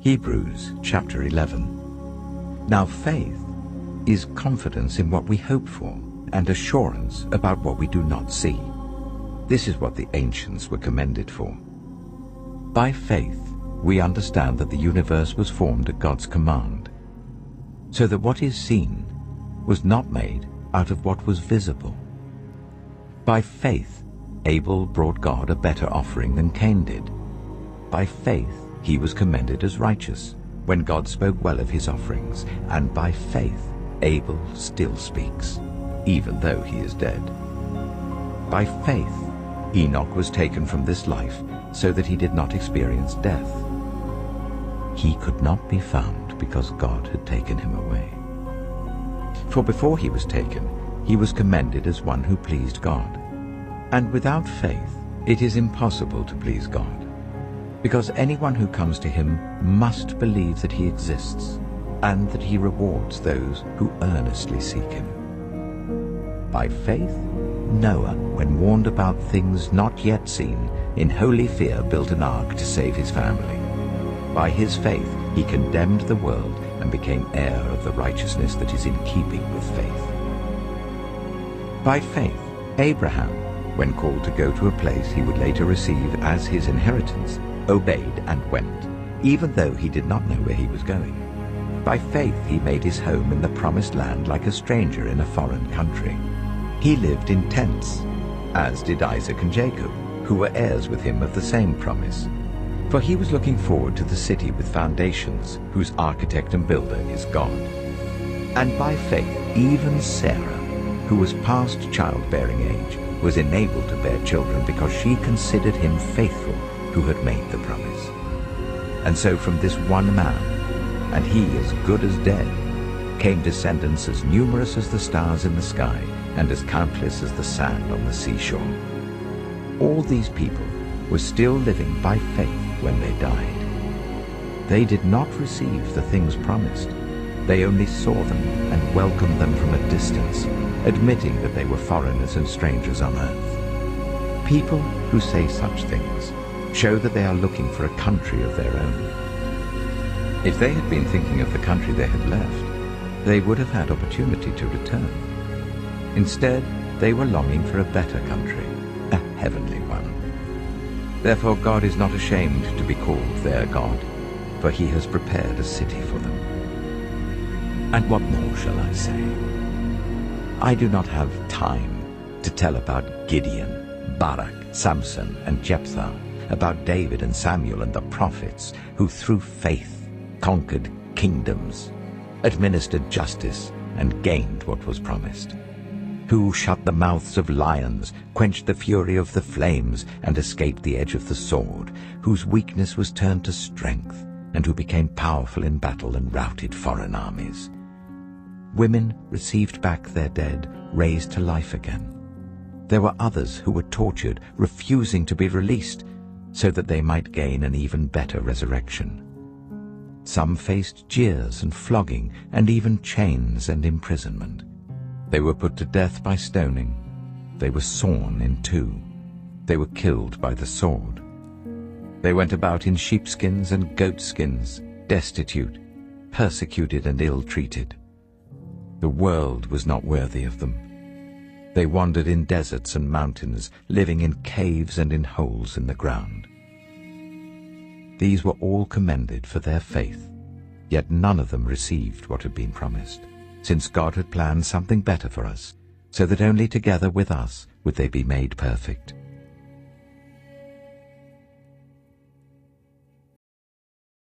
Hebrews chapter 11. Now faith is confidence in what we hope for and assurance about what we do not see. This is what the ancients were commended for. By faith we understand that the universe was formed at God's command, so that what is seen was not made out of what was visible. By faith Abel brought God a better offering than Cain did. By faith he was commended as righteous, when God spoke well of his offerings, and by faith Abel still speaks, even though he is dead. By faith Enoch was taken from this life, so that he did not experience death. He could not be found because God had taken him away. For before he was taken, he was commended as one who pleased God. And without faith it is impossible to please God, because anyone who comes to him must believe that he exists, and that he rewards those who earnestly seek him. By faith Noah, when warned about things not yet seen, in holy fear built an ark to save his family. By his faith he condemned the world and became heir of the righteousness that is in keeping with faith. By faith Abraham, when called to go to a place he would later receive as his inheritance, obeyed and went, even though he did not know where he was going. By faith he made his home in the promised land like a stranger in a foreign country. He lived in tents, as did Isaac and Jacob, who were heirs with him of the same promise. For he was looking forward to the city with foundations, whose architect and builder is God. And by faith even Sarah, who was past childbearing age, was enabled to bear children because she considered him faithful who had made the promise. And so from this one man, and he as good as dead, came descendants as numerous as the stars in the sky and as countless as the sand on the seashore. All these people were still living by faith when they died. They did not receive the things promised. They only saw them and welcomed them from a distance, admitting that they were foreigners and strangers on earth. People who say such things show that they are looking for a country of their own. If they had been thinking of the country they had left, they would have had opportunity to return. Instead, they were longing for a better country, a heavenly one. Therefore God is not ashamed to be called their God, for he has prepared a city for them. And what more shall I say? I do not have time to tell about Gideon, Barak, Samson, and Jephthah, about David and Samuel and the prophets, who through faith conquered kingdoms, administered justice, and gained what was promised, who shut the mouths of lions, quenched the fury of the flames, and escaped the edge of the sword, whose weakness was turned to strength, and who became powerful in battle and routed foreign armies. Women received back their dead, raised to life again. There were others who were tortured, refusing to be released, so that they might gain an even better resurrection. Some faced jeers and flogging, and even chains and imprisonment. They were put to death by stoning. They were sawn in two. They were killed by the sword. They went about in sheepskins and goatskins, destitute, persecuted and ill-treated. The world was not worthy of them. They wandered in deserts and mountains, living in caves and in holes in the ground. These were all commended for their faith, yet none of them received what had been promised, since God had planned something better for us, so that only together with us would they be made perfect.